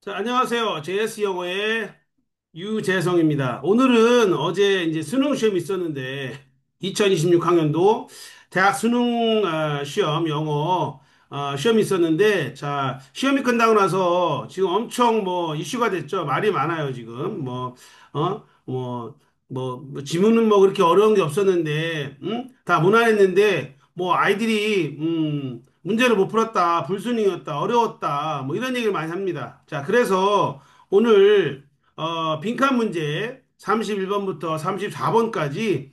자, 안녕하세요. JS 영어의 유재성입니다. 오늘은 어제 이제 수능 시험이 있었는데 2026학년도 대학 수능 시험 영어 시험이 있었는데 자, 시험이 끝나고 나서 지금 엄청 뭐 이슈가 됐죠. 말이 많아요, 지금. 뭐 지문은 뭐 그렇게 어려운 게 없었는데 다 무난했는데 뭐 아이들이 문제를 못 풀었다, 불순이었다, 어려웠다, 뭐 이런 얘기를 많이 합니다. 자, 그래서 오늘 빈칸 문제 31번부터 34번까지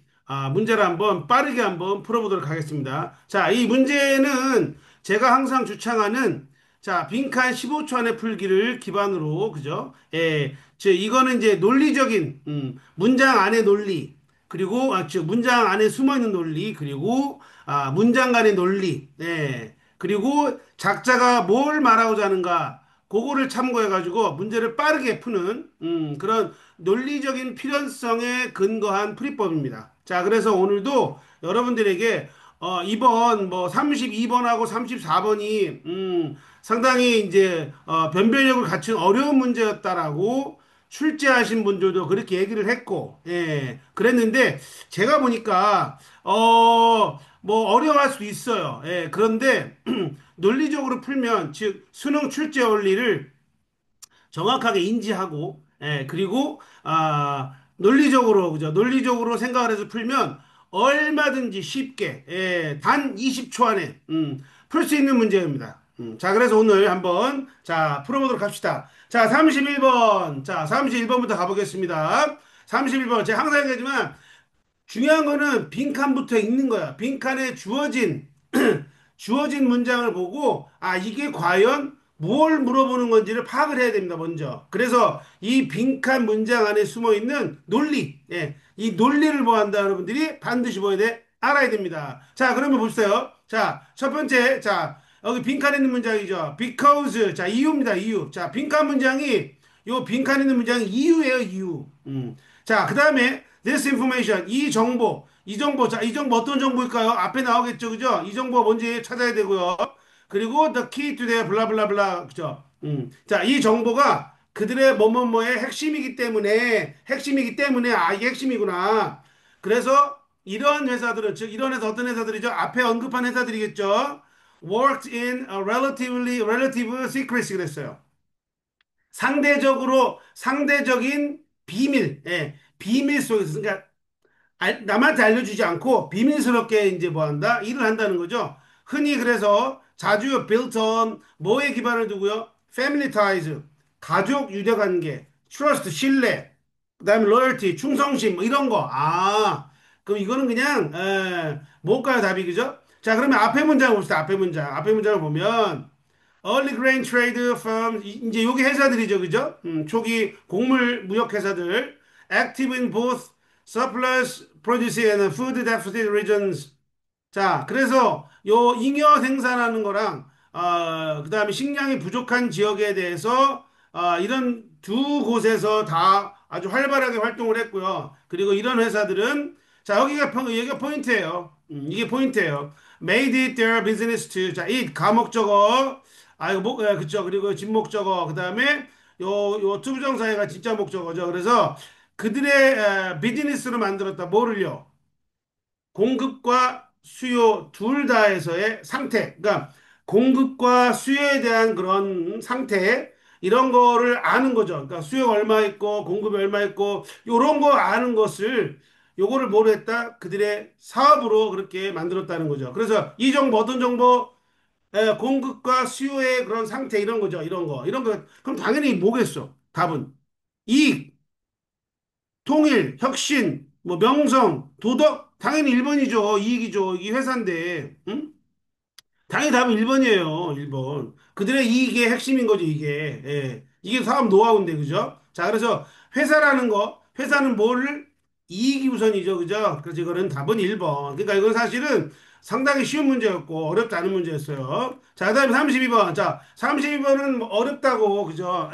문제를 한번 빠르게 한번 풀어보도록 하겠습니다. 자, 이 문제는 제가 항상 주창하는 자, 빈칸 15초 안에 풀기를 기반으로 그죠? 예, 이거는 이제 논리적인 문장 안의 논리 그리고 즉 문장 안에 숨어 있는 논리 그리고 문장 간의 논리 그리고 작자가 뭘 말하고자 하는가 그거를 참고해가지고 문제를 빠르게 푸는 그런 논리적인 필연성에 근거한 풀이법입니다. 자, 그래서 오늘도 여러분들에게 이번 뭐 32번하고 34번이 상당히 이제 변별력을 갖춘 어려운 문제였다라고 출제하신 분들도 그렇게 얘기를 했고, 예, 그랬는데 제가 보니까 뭐 어려워할 수도 있어요. 예, 그런데 논리적으로 풀면 즉 수능 출제 원리를 정확하게 인지하고 그리고 논리적으로 그죠? 논리적으로 생각을 해서 풀면 얼마든지 쉽게 단 20초 안에 풀 수 있는 문제입니다. 자, 그래서 오늘 한번 자 풀어보도록 합시다. 자, 31번. 자, 31번부터 가보겠습니다. 31번. 제가 항상 얘기하지만 중요한 거는 빈칸부터 읽는 거야. 빈칸에 주어진 문장을 보고 이게 과연 뭘 물어보는 건지를 파악을 해야 됩니다. 먼저. 그래서 이 빈칸 문장 안에 숨어 있는 논리, 이 논리를 뭐 한다 여러분들이 반드시 뭐야 돼? 알아야 됩니다. 자, 그러면 보세요. 자, 첫 번째, 자, 여기 빈칸에 있는 문장이죠. because, 자, 이유입니다. 이유. 자, 빈칸 문장이 요 빈칸에 있는 문장이 이유예요. 이유. 자, 그 다음에 this information, 이 정보, 자, 이 정보 어떤 정보일까요? 앞에 나오겠죠, 그죠? 이 정보 뭔지 찾아야 되고요. 그리고 the key to their 블라블라블라, 그죠? 자, 이 정보가 그들의 뭐뭐뭐의 핵심이기 때문에, 이게 핵심이구나. 그래서 이런 회사들은, 즉, 이런 회사 어떤 회사들이죠? 앞에 언급한 회사들이겠죠? worked in a relative secrecy 그랬어요. 상대적인 비밀, 비밀 속에서, 그러니까 남한테 알려주지 않고 비밀스럽게 이제 뭐 한다? 일을 한다는 거죠. 흔히 그래서 자주 built on 뭐에 기반을 두고요? family ties, 가족 유대관계, trust, 신뢰, 그다음에 loyalty, 충성심 뭐 이런 거. 그럼 이거는 그냥 뭘까요? 답이 그죠? 자, 그러면 앞에 문장을 봅시다. 앞에 문장. 앞에 문장을 보면 early grain trade firm 이제 요게 회사들이죠, 그죠? 초기 곡물 무역 회사들 active in both surplus produce and food deficit regions. 자, 그래서 요 잉여 생산하는 거랑 그다음에 식량이 부족한 지역에 대해서 이런 두 곳에서 다 아주 활발하게 활동을 했고요. 그리고 이런 회사들은 자, 여기가 포인트예요. 이게 포인트예요. Made it their business to 자, 이 가목적어 이거 그쵸. 그리고 진목적어 그다음에 요 투부정사회가 진짜 목적어죠. 그래서 그들의 비즈니스로 만들었다. 뭐를요? 공급과 수요 둘 다에서의 상태, 그러니까 공급과 수요에 대한 그런 상태, 이런 거를 아는 거죠. 그러니까 수요가 얼마 있고 공급이 얼마 있고 요런 거 아는 것을 요거를 뭐로 했다? 그들의 사업으로 그렇게 만들었다는 거죠. 그래서 이 정보 어떤 정보? 공급과 수요의 그런 상태 이런 거죠. 이런 거. 그럼 당연히 뭐겠어? 답은 이익, 통일, 혁신, 뭐 명성, 도덕 당연히 1번이죠. 이익이죠. 이 회사인데. 응? 당연히 답은 1번이에요. 1번. 그들의 이익의 핵심인 거죠, 이게. 예. 이게 사업 노하우인데, 그죠? 자, 그래서 회사는 뭐를? 이익이 우선이죠, 그죠? 그래서 이거는 답은 1번. 그러니까 이건 사실은 상당히 쉬운 문제였고, 어렵지 않은 문제였어요. 자, 그 다음에 32번. 자, 32번은 어렵다고, 그죠?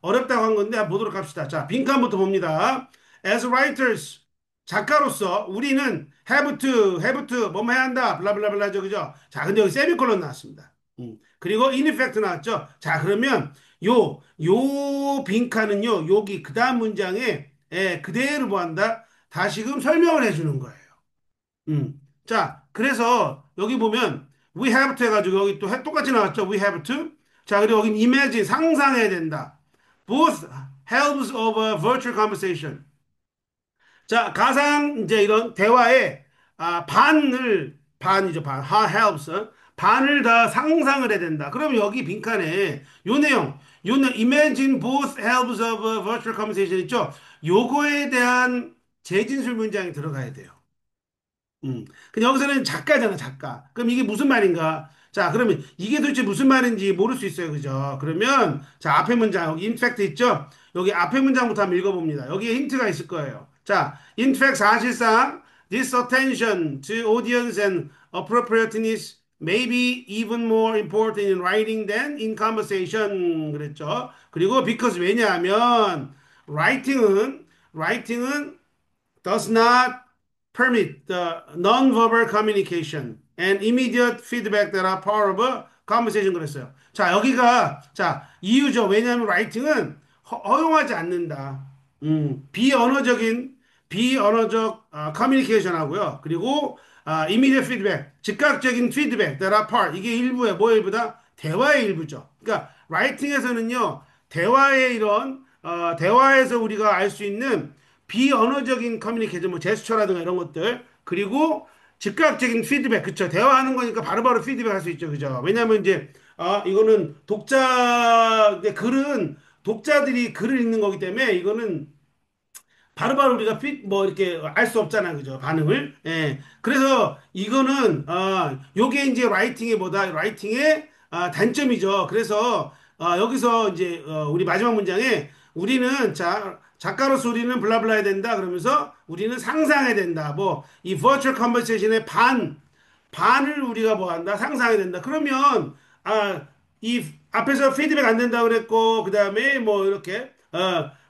어렵다고 한 건데, 한번 보도록 합시다. 자, 빈칸부터 봅니다. As writers, 작가로서 우리는 have to 뭐뭐 해야 한다 블라블라블라죠 그죠 자 근데 여기 세미콜론 나왔습니다 그리고 in effect 나왔죠. 자, 그러면 요 빈칸은요, 여기 그 다음 문장에 그대로 뭐 한다? 다시금 설명을 해주는 거예요. 자, 그래서 여기 보면 we have to 해가지고 여기 또 똑같이 나왔죠. we have to. 자, 그리고 여기 imagine 상상해야 된다. both helps of a virtual conversation. 자, 가상 이제 이런 대화에 반이죠, 반. helps. 반을 다 상상을 해야 된다. 그러면 여기 빈칸에 요 내용 imagine both helps of a virtual conversation 있죠? 요거에 대한 재진술 문장이 들어가야 돼요. 근데 여기서는 작가잖아, 작가. 그럼 이게 무슨 말인가? 자, 그러면 이게 도대체 무슨 말인지 모를 수 있어요, 그죠? 그러면, 자, 앞에 문장, 여기 in fact 있죠? 여기 앞에 문장부터 한번 읽어봅니다. 여기에 힌트가 있을 거예요. 자, in fact 사실상 this attention to audience and appropriateness may be even more important in writing than in conversation. 그랬죠? 그리고 because 왜냐하면 writing은 does not permit the non-verbal communication and immediate feedback that are part of a conversation 그랬어요. 자, 여기가 자, 이유죠. 왜냐하면 라이팅은 허용하지 않는다. 비언어적 커뮤니케이션 하고요. 그리고 immediate feedback, 즉각적인 피드백 that are part 이게 일부에 뭐 일부다? 대화의 일부죠. 그러니까 라이팅에서는요. 대화에서 우리가 알 수 있는 비언어적인 커뮤니케이션, 뭐 제스처라든가 이런 것들, 그리고 즉각적인 피드백, 그쵸? 대화하는 거니까 바로바로 피드백 할 수 있죠, 그죠? 왜냐하면 이제, 이거는 글은 독자들이 글을 읽는 거기 때문에 이거는 바로바로 우리가 뭐 이렇게 알 수 없잖아요. 그죠? 반응을. 예. 그래서 이거는, 요게 이제 라이팅의 단점이죠. 그래서, 여기서 이제, 우리 마지막 문장에 우리는, 작가로서 우리는 블라블라 해야 된다. 그러면서 우리는 상상해야 된다. 뭐, 이 virtual conversation의 반을 우리가 뭐 한다? 상상해야 된다. 그러면, 이 앞에서 피드백 안 된다 그랬고, 그 다음에 뭐 이렇게,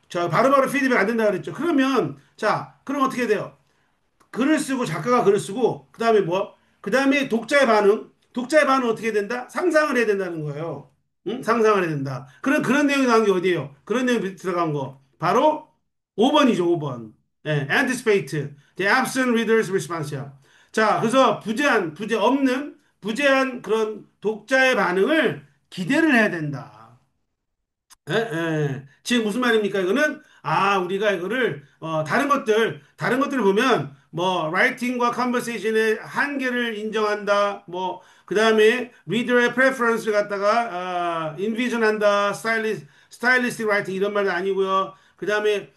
바로바로 피드백 안 된다 그랬죠. 그러면, 자, 그럼 어떻게 돼요? 글을 쓰고, 작가가 글을 쓰고, 그 다음에 뭐? 그 다음에 독자의 반응 어떻게 된다? 상상을 해야 된다는 거예요. 응? 상상을 해야 된다. 그런 내용이 나온 게 어디예요? 그런 내용이 들어간 거. 바로 5번이죠, 5번. 예, anticipate, the absent reader's response야. 자, 그래서 부재한 그런 독자의 반응을 기대를 해야 된다. 예, 예. 지금 무슨 말입니까? 이거는 우리가 이거를 다른 것들을 보면 뭐 라이팅과 컨버세이션의 한계를 인정한다. 뭐 그다음에 리더의 프레퍼런스를 갖다가 인비전한다. 스타일리스틱 라이팅 이런 말은 아니고요. 그다음에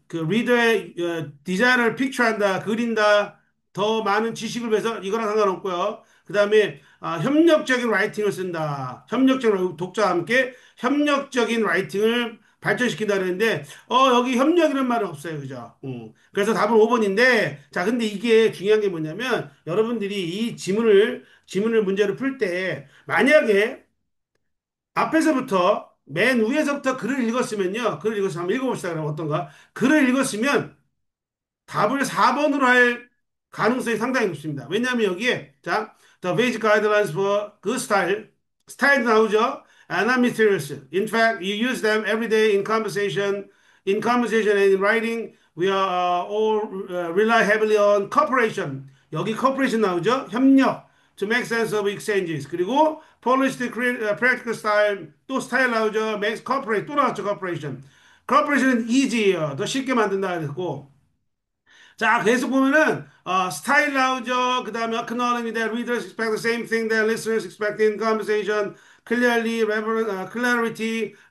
그 리더의 디자인을 픽처한다. 그린다. 더 많은 지식을 위해서 이거랑 상관없고요. 그다음에 협력적인 라이팅을 쓴다. 협력적인 독자와 함께 협력적인 라이팅을 발전시킨다 그랬는데 여기 협력이라는 말은 없어요. 그죠? 그래서 답은 5번인데 자, 근데 이게 중요한 게 뭐냐면 여러분들이 이 지문을 문제를 풀 때 만약에 앞에서부터 맨 위에서부터 글을 읽었으면 한번 읽어봅시다. 그러면 어떤가? 글을 읽었으면 답을 4번으로 할 가능성이 상당히 높습니다. 왜냐하면 여기에 the basic guidelines for good 스타일 나오죠. And not mysterious. In fact, you use them every day in conversation and in writing. We are all rely heavily on cooperation. 여기 cooperation 나오죠. 협력. To make sense of exchanges. 그리고 polish the practical style. 또 스타일 나오죠. makes cooperate. 또 나왔죠. cooperation. cooperation은 easy예요. 더 쉽게 만든다 그랬고. 자, 계속 보면은 스타일 나오죠. 그 다음에 acknowledging that readers expect the same thing that listeners expect in conversation. Clarity,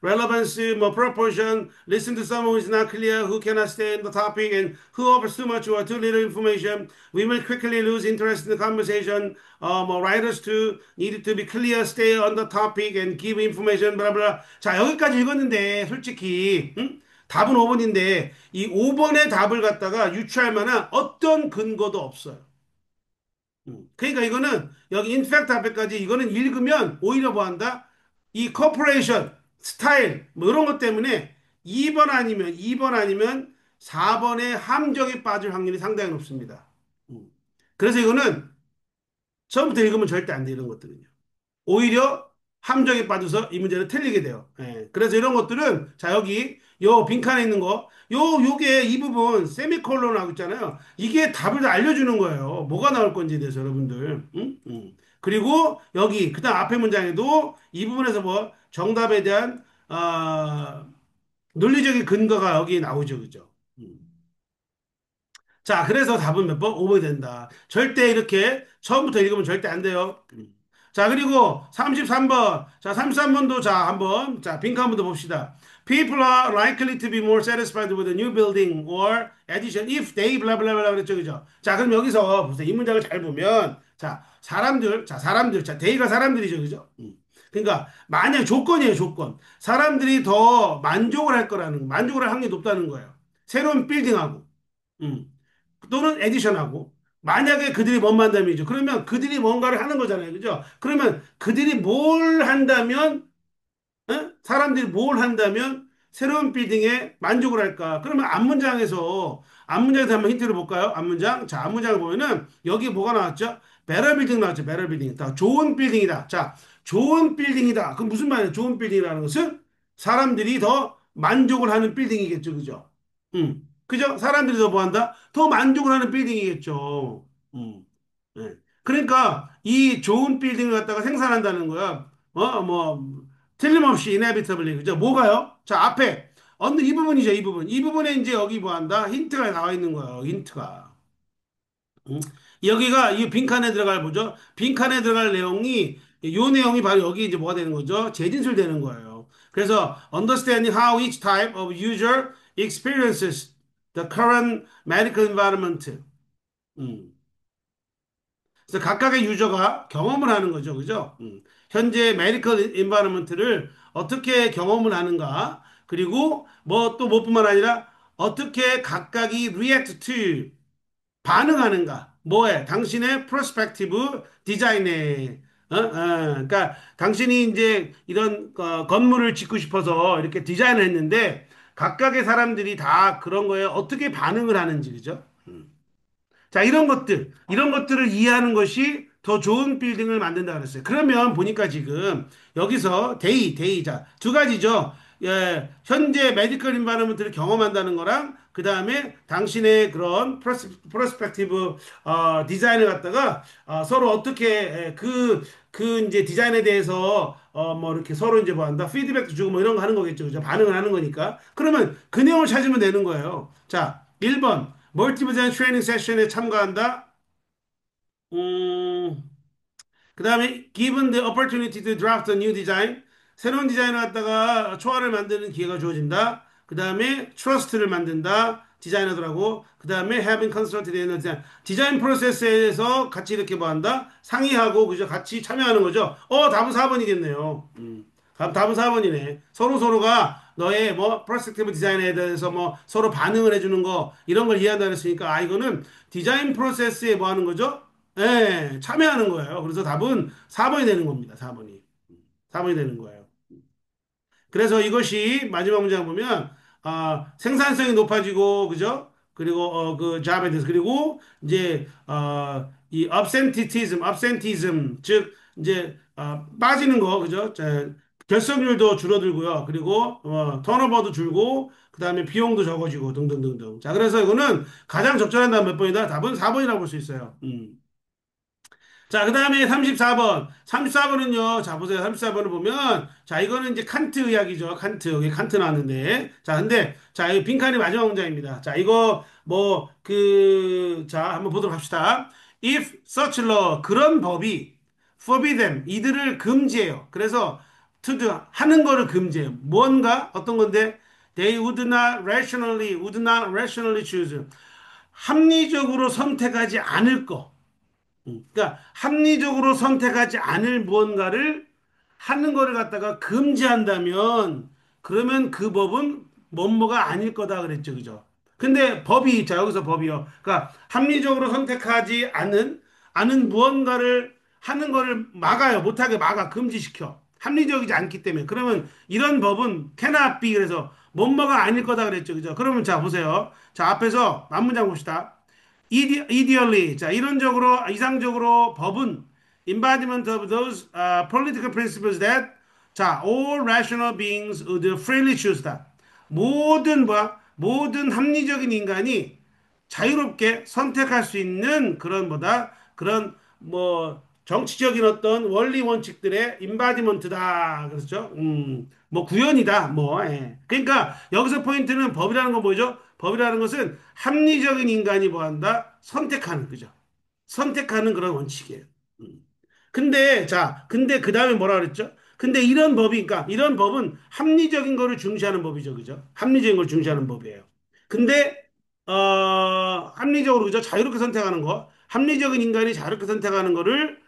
relevance, more proportion. Listen to someone who is not clear, who cannot stay in the topic, and who offers too much or too little information. We will quickly lose interest in the conversation. More writers too need to be clear, stay on the topic, and give information. blah blah. 자, 여기까지 읽었는데 솔직히 답은 5번인데 이 5번의 답을 갖다가 유추할 만한 어떤 근거도 없어요. 그러니까 이거는 여기 인팩트 앞에까지 이거는 읽으면 오히려 뭐 한다? 이 코퍼레이션, 스타일 뭐 이런 것 때문에 2번 아니면 4번의 함정에 빠질 확률이 상당히 높습니다. 그래서 이거는 처음부터 읽으면 절대 안 돼, 이런 것들은요. 오히려 함정에 빠져서 이 문제는 틀리게 돼요. 예. 그래서 이런 것들은 자 여기 요 빈칸에 있는 거 요게 이 부분 세미콜론 하고 있잖아요. 이게 답을 다 알려주는 거예요. 뭐가 나올 건지에 대해서 여러분들. 응? 응. 그리고 여기 그다음 앞에 문장에도 이 부분에서 뭐 정답에 대한 논리적인 근거가 여기 나오죠, 그죠? 자, 그래서 답은 몇 번? 5번이 된다. 절대 이렇게 처음부터 읽으면 절대 안 돼요. 자, 그리고 33번. 자, 33번도 자, 한번 자, 빈칸부터 봅시다. People are likely to be more satisfied with a new building or addition if they blah blah blah 그랬죠, 그죠? 자, 그럼 여기서 보세요. 이 문장을 잘 보면 자, 사람들, 자, they가 사람들이죠, 그죠? 그러니까 만약 조건이에요, 조건. 사람들이 더 만족을 할 확률이 높다는 거예요. 새로운 빌딩하고. 음. 또는 에디션하고 만약에 그들이 뭔 한다면이죠. 그러면 그들이 뭔가를 하는 거잖아요. 그죠? 그러면 그들이 뭘 한다면 사람들이 뭘 한다면 새로운 빌딩에 만족을 할까? 그러면 앞문장에서 한번 힌트를 볼까요? 앞문장. 자, 앞문장을 보면은 여기 뭐가 나왔죠? 베러 빌딩 나왔죠. 베러 빌딩. 자, 좋은 빌딩이다. 자, 좋은 빌딩이다. 그럼 무슨 말이에요? 좋은 빌딩이라는 것은 사람들이 더 만족을 하는 빌딩이겠죠. 그죠? 그죠? 사람들이 더 뭐 한다? 더 만족을 하는 빌딩이겠죠. 음. 네. 그러니까 이 좋은 빌딩을 갖다가 생산한다는 거야. 뭐 틀림없이 inevitably 그죠? 뭐가요? 자, 앞에 어느 이 부분이죠, 이 부분. 이 부분에 이제 여기 뭐 한다? 힌트가 나와 있는 거예요. 힌트가. 음. 여기가 이 빈칸에 들어갈 뭐죠? 빈칸에 들어갈 내용이 요 내용이 바로 여기 이제 뭐가 되는 거죠? 재진술되는 거예요. 그래서 understanding how each type of user experiences the current medical environment. 음. 그래서 각각의 유저가 경험을 하는 거죠. 그죠? 현재 메디컬 인바이러먼트를 어떻게 경험을 하는가. 그리고 뭐 또 뭐뿐만 아니라 어떻게 각각이 react to 반응하는가. 뭐에? 당신의 프로스펙티브 디자인에. 그러니까 당신이 이제 이런 건물을 짓고 싶어서 이렇게 디자인을 했는데 각각의 사람들이 다 그런 거에 어떻게 반응을 하는지 그죠? 자, 이런 것들을 이해하는 것이 더 좋은 빌딩을 만든다 그랬어요. 그러면 보니까 지금 여기서 자, 두 가지죠. 예, 현재 메디컬 인바이러먼트를 경험한다는 거랑 그 다음에 당신의 그런 프로스펙티브 디자인을 갖다가 서로 어떻게 그 이제 디자인에 대해서 뭐 이렇게 서로 이제 뭐 한다 피드백도 주고 뭐 이런 거 하는 거겠죠. 그죠? 반응을 하는 거니까. 그러면 그 내용을 찾으면 되는 거예요. 자, 1번 멀티ple 디자인 트레이닝 세션에 참가한다. 음, 그 다음에 given the opportunity to draft a new design 새로운 디자인을 갖다가 초안을 만드는 기회가 주어진다. 그 다음에 trust를 만든다. 디자이너들하고 그 다음에 having consulted in a 디자인 프로세스에서 같이 이렇게 뭐 한다 상의하고 그죠 같이 참여하는 거죠. 답은 4번이겠네요. 답은 4번이네. 서로가 너의 뭐 프로스펙티브 디자인에 대해서 뭐 서로 반응을 해주는 거 이런 걸 이해한다 그랬으니까 이거는 디자인 프로세스에 뭐 하는 거죠? 예, 참여하는 거예요. 그래서 답은 4번이 되는 겁니다. 4번이 되는 거예요. 그래서 이것이 마지막 문장 보면 생산성이 높아지고 그죠? 그리고 그 잡에 대해서 그리고 이제 이 absenteeism 즉 이제 빠지는 거 그죠? 결석률도 줄어들고요. 그리고 턴오버도 줄고 그다음에 비용도 적어지고 등등등등. 자, 그래서 이거는 가장 적절한 답몇 번이다? 답은 4번이라고 볼 수 있어요. 자, 그 다음에 34번. 34번은요, 자, 보세요. 34번을 보면, 자, 이거는 이제 칸트 이야기죠. 칸트. 여기 칸트 나왔는데. 자, 근데, 자, 이 빈칸이 마지막 문장입니다. 자, 이거, 자, 한번 보도록 합시다. If such law, 그런 법이, forbid them, 이들을 금지해요. 그래서, to do, 하는 거를 금지해요. 뭔가, 어떤 건데, they would not rationally choose. 합리적으로 선택하지 않을 거. 그러니까 합리적으로 선택하지 않을 무언가를 하는 거를 갖다가 금지한다면 그러면 그 법은 뭐뭐가 아닐 거다 그랬죠. 그죠? 근데 법이 자 여기서 법이요. 그러니까 합리적으로 선택하지 않은 무언가를 하는 거를 막아요. 못하게 막아 금지시켜. 합리적이지 않기 때문에. 그러면 이런 법은 cannot be 그래서 뭐뭐가 아닐 거다 그랬죠. 그죠? 그러면 자 보세요. 자 앞에서 앞문장 봅시다. 이디얼리 자 이론적으로 이상적으로 법은 embodiment of those political principles that 자, all rational beings would freely choose that. 모든 합리적인 인간이 자유롭게 선택할 수 있는 그런 뭐다 그런 뭐 정치적인 어떤 원리 원칙들의 임바디먼트다 그렇죠? 뭐 구현이다 뭐 예. 그러니까 여기서 포인트는 법이라는 건 뭐죠? 법이라는 것은 합리적인 인간이 뭐한다 선택하는 그죠? 선택하는 그런 원칙이에요. 음. 근데 그 다음에 뭐라 그랬죠? 근데 이런 법이, 그러니까 이런 법은 합리적인 거를 중시하는 법이죠. 그죠? 합리적인 걸 중시하는 법이에요. 근데, 합리적으로, 그죠? 자유롭게 선택하는 거, 합리적인 인간이 자유롭게 선택하는 거를,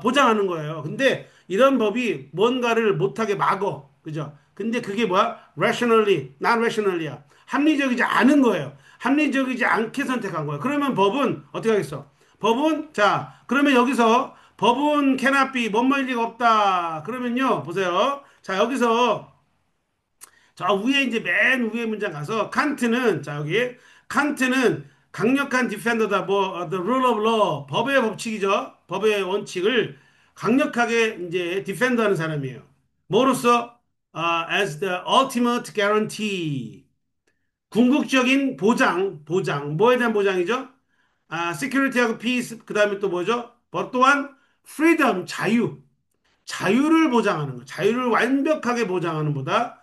보장하는 거예요. 근데 이런 법이 뭔가를 못하게 막어. 그죠? 근데 그게 뭐야? rationally, not rationally야. 합리적이지 않은 거예요. 합리적이지 않게 선택한 거예요. 그러면 법은 어떻게 하겠어? 법은 자 그러면 여기서 법은 cannot be 뭐뭐일 리가 없다. 그러면요 보세요. 자 여기서 저 위에 이제 맨 위에 문장 가서 칸트는 자 여기 칸트는 강력한 디펜더다. 뭐 the rule of law 법의 법칙이죠. 법의 원칙을 강력하게 이제 디펜더하는 사람이에요. 뭐로써 as the ultimate guarantee 궁극적인 보장 뭐에 대한 보장이죠? security하고 peace, 그 다음에 또 뭐죠? 또한 freedom, 자유를 보장하는 것, 자유를 완벽하게 보장하는 보다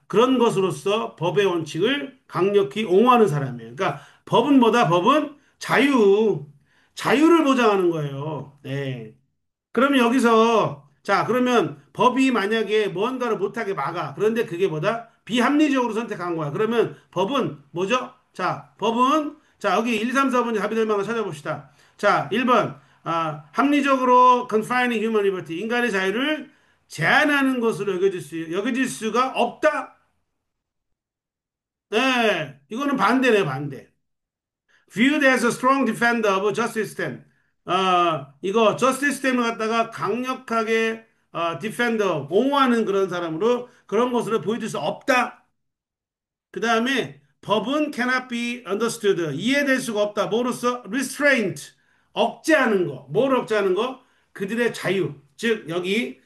그런 것으로서 법의 원칙을 강력히 옹호하는 사람이에요. 그러니까 법은 뭐다? 법은 자유를 보장하는 거예요. 네. 그러면 여기서 자 그러면 법이 만약에 뭔가를 못하게 막아 그런데 그게 뭐다 비합리적으로 선택한 거야 그러면 법은 뭐죠 자 법은 자 여기 1, 2, 3, 4번 합의될 만한 거 찾아봅시다 자 1번 합리적으로 confining human liberty 인간의 자유를 제한하는 것으로 여겨질 수가 없다 네 이거는 반대네 반대 viewed as a strong defender of justice system. 이거 justice system을 갖다가 강력하게 defender, 옹호하는 그런 사람으로 그런 것으로 보여줄 수 없다. 그 다음에 법은 cannot be understood. 이해될 수가 없다. 뭐로써? restraint. 억제하는 거. 뭘 억제하는 거? 그들의 자유. 즉, 여기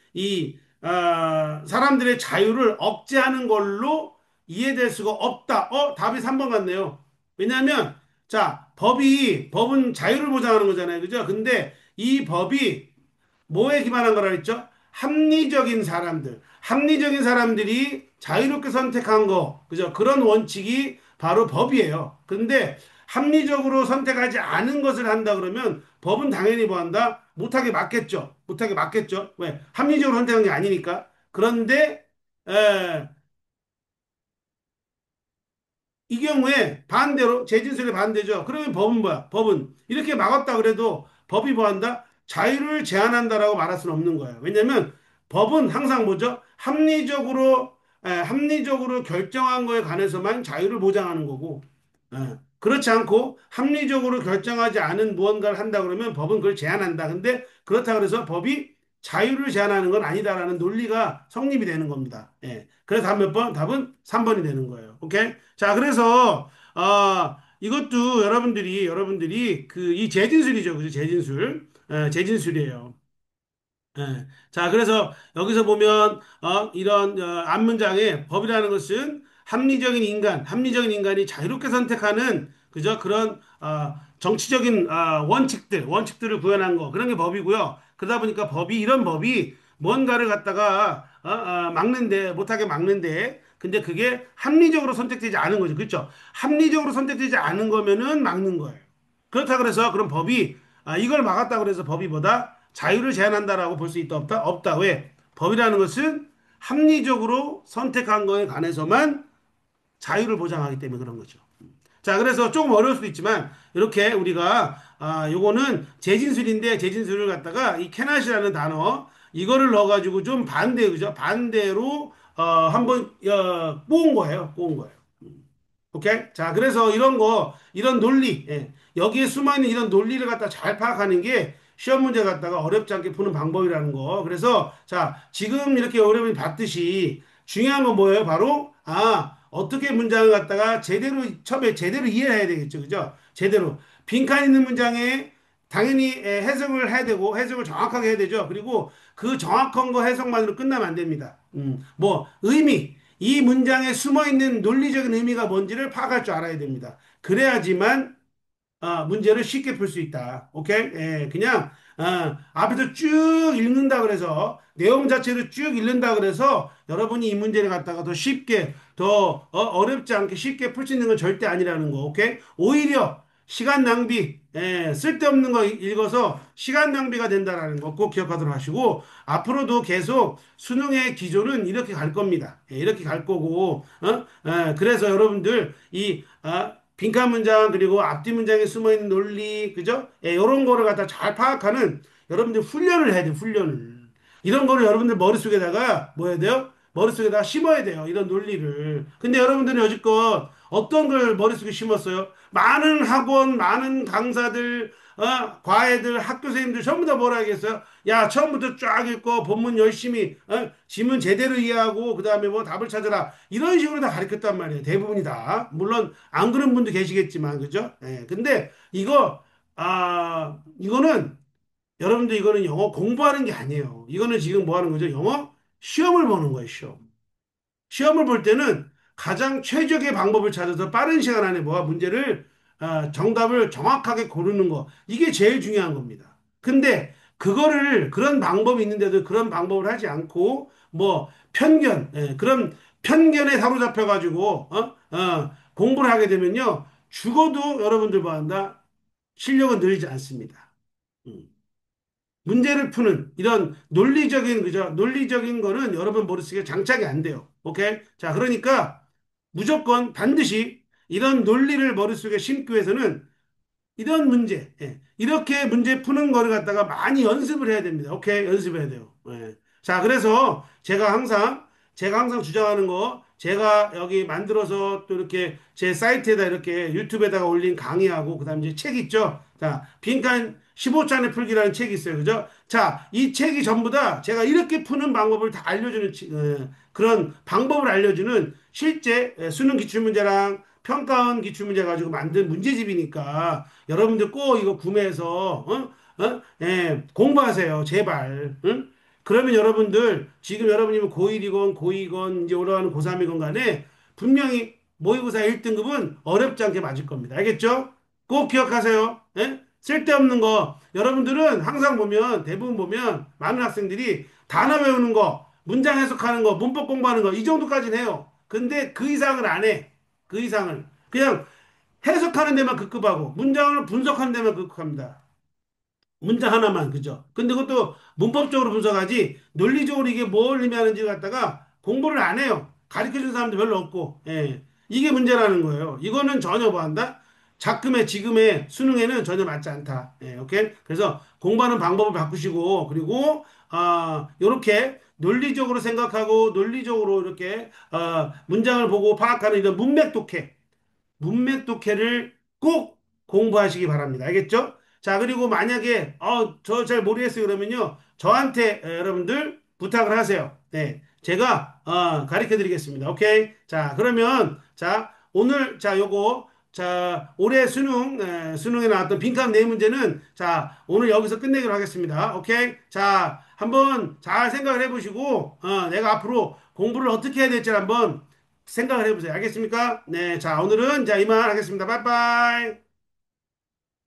사람들의 자유를 억제하는 걸로 이해될 수가 없다. 답이 3번 같네요. 왜냐하면, 자, 법은 자유를 보장하는 거잖아요. 그죠? 근데 이 법이 뭐에 기반한 거라 그랬죠? 합리적인 사람들이 자유롭게 선택한 거, 그죠? 그런 원칙이 바로 법이에요. 그런데 합리적으로 선택하지 않은 것을 한다 그러면 법은 당연히 뭐 한다? 못하게 막겠죠. 못하게 막겠죠. 왜? 합리적으로 선택한 게 아니니까. 그런데, 에, 이 경우에 반대로 재진술의 반대죠. 그러면 법은 뭐야? 법은 이렇게 막았다 그래도 법이 뭐한다? 자유를 제한한다라고 말할 수는 없는 거예요. 왜냐하면 법은 항상 뭐죠? 합리적으로 결정한 거에 관해서만 자유를 보장하는 거고, 그렇지 않고 합리적으로 결정하지 않은 무언가를 한다 그러면 법은 그걸 제한한다. 근데 그렇다 그래서 법이 자유를 제한하는 건 아니다라는 논리가 성립이 되는 겁니다. 예. 그래서 답 몇 번? 답은 3번이 되는 거예요. 오케이? 자, 그래서 이것도 여러분들이 그 이 재진술이죠. 그죠? 재진술. 재진술이에요. 예. 자, 그래서 여기서 보면 이런 앞문장에 법이라는 것은 합리적인 인간이 자유롭게 선택하는 그저 그런 정치적인 원칙들을 구현한 거 그런 게 법이고요. 그러다 보니까 이런 법이 뭔가를 갖다가 막는데 못하게 막는데 근데 그게 합리적으로 선택되지 않은 거죠. 그렇죠? 합리적으로 선택되지 않은 거면은 막는 거예요. 그렇다 그래서 그런 법이 이걸 막았다 그래서 법이 뭐다? 자유를 제한한다라고 볼 수 있다 없다? 없다. 왜? 법이라는 것은 합리적으로 선택한 거에 관해서만 자유를 보장하기 때문에 그런 거죠. 자, 그래서 조금 어려울 수도 있지만 이렇게 우리가 요거는 재진술인데 재진술을 갖다가 이 캐낫이라는 단어 이거를 넣어가지고 좀 그죠? 반대로 한번 꼬은 거예요. 꼬은 거예요. 오케이? 자, 그래서 이런 논리, 여기에 숨어있는 이런 논리를 갖다 잘 파악하는 게 시험 문제 갖다가 어렵지 않게 푸는 방법이라는 거. 그래서, 자, 지금 이렇게 여러분이 봤듯이 중요한 건 뭐예요? 바로, 어떻게 문장을 갖다가 처음에 제대로 이해를 해야 되겠죠. 그죠? 제대로. 빈칸 있는 문장에 당연히 해석을 해야 되고 해석을 정확하게 해야 되죠. 그리고 그 정확한 거 해석만으로 끝나면 안 됩니다. 뭐 의미, 이 문장에 숨어 있는 논리적인 의미가 뭔지를 파악할 줄 알아야 됩니다. 그래야지만 문제를 쉽게 풀 수 있다. 오케이? 예, 그냥 앞에서 쭉 읽는다 그래서 내용 자체를 쭉 읽는다 그래서 여러분이 이 문제를 갖다가 더 쉽게 더 어렵지 않게 쉽게 풀 수 있는 건 절대 아니라는 거. 오케이? 오히려 시간 낭비, 쓸데없는 거 읽어서 시간 낭비가 된다라는 거 꼭 기억하도록 하시고 앞으로도 계속 수능의 기조는 이렇게 갈 겁니다. 이렇게 갈 거고, 그래서 여러분들 빈칸 문장 그리고 앞뒤 문장에 숨어 있는 논리 그죠? 이런 거를 갖다 잘 파악하는 여러분들 훈련을 해야 돼요. 훈련을 이런 거를 여러분들 머릿속에다가 뭐 해야 돼요? 머릿속에다가 심어야 돼요. 이런 논리를. 근데 여러분들은 여지껏 어떤 걸 머릿속에 심었어요? 많은 학원, 많은 강사들, 과외들, 학교 선생님들 전부 다 뭐라 하겠어요? 야, 처음부터 쫙 읽고 본문 열심히, 지문 제대로 이해하고 그다음에 뭐 답을 찾아라. 이런 식으로 다 가르쳤단 말이에요. 대부분이 다. 물론 안 그런 분도 계시겠지만, 그죠? 근데 이거는 여러분들 이거는 영어 공부하는 게 아니에요. 이거는 지금 뭐 하는 거죠? 영어 시험을 보는 거예요, 시험. 시험을 볼 때는 가장 최적의 방법을 찾아서 빠른 시간 안에 뭐가 문제를 정답을 정확하게 고르는 거. 이게 제일 중요한 겁니다. 근데 그거를 그런 방법이 있는데도 그런 방법을 하지 않고 뭐 편견, 그런 편견에 사로잡혀 가지고 공부를 하게 되면요. 죽어도 여러분들 뭐 한다? 실력은 늘지 않습니다. 음. 문제를 푸는 이런 논리적인 그죠? 논리적인 거는 여러분 머릿속에 장착이 안 돼요. 오케이? 자, 그러니까 무조건 반드시 이런 논리를 머릿속에 심기 위해서는 이런 문제, 이렇게 문제 푸는 거를 갖다가 많이 연습을 해야 됩니다. 오케이? 연습해야 돼요. 자, 그래서 제가 항상 주장하는 거, 제가 여기 만들어서 또 이렇게 제 사이트에다 이렇게 유튜브에다가 올린 강의하고, 그 다음 이제 책 있죠? 자, 빈칸 15chan의 풀기라는 책이 있어요. 그죠? 자, 이 책이 전부 다 제가 이렇게 푸는 방법을 다 알려주는, 그런 방법을 알려주는 실제 수능 기출문제랑 평가원 기출문제 가지고 만든 문제집이니까 여러분들 꼭 이거 구매해서 공부하세요. 제발. 응? 그러면 여러분들 지금 여러분이면 고1이건 고2건 이제 올라가는 고3이건 간에 분명히 모의고사 1등급은 어렵지 않게 맞을 겁니다. 알겠죠? 꼭 기억하세요. 예? 쓸데없는 거 여러분들은 항상 보면 대부분 보면 많은 학생들이 단어 외우는 거, 문장 해석하는 거, 문법 공부하는 거 이 정도까지는 해요. 근데 그 이상을 안 해. 그 이상을. 그냥 해석하는 데만 급급하고 문장을 분석하는 데만 급급합니다. 문장 하나만 그죠? 근데 그것도 문법적으로 분석하지 논리적으로 이게 뭘 의미하는지 갖다가 공부를 안 해요. 가르쳐 준 사람도 별로 없고. 이게 문제라는 거예요. 이거는 전혀 뭐 한다? 작금의 지금의 수능에는 전혀 맞지 않다. 오케이? 그래서 공부하는 방법을 바꾸시고 그리고 요렇게 논리적으로 생각하고 논리적으로 이렇게 문장을 보고 파악하는 이런 문맥 독해 문맥 독해를 꼭 공부하시기 바랍니다. 알겠죠? 자, 그리고 만약에 저 잘 모르겠어요 그러면요. 저한테 여러분들 부탁을 하세요. 네. 제가 가르쳐 드리겠습니다. 오케이? 자, 그러면 자, 오늘 요거 올해 수능에 나왔던 빈칸 네 문제는 자, 오늘 여기서 끝내기로 하겠습니다. 오케이? 자, 한번 잘 생각을 해 보시고 내가 앞으로 공부를 어떻게 해야 될지 한번 생각을 해보세요. 알겠습니까? 네. 자, 오늘은 자, 이만 하겠습니다. 빠이빠이.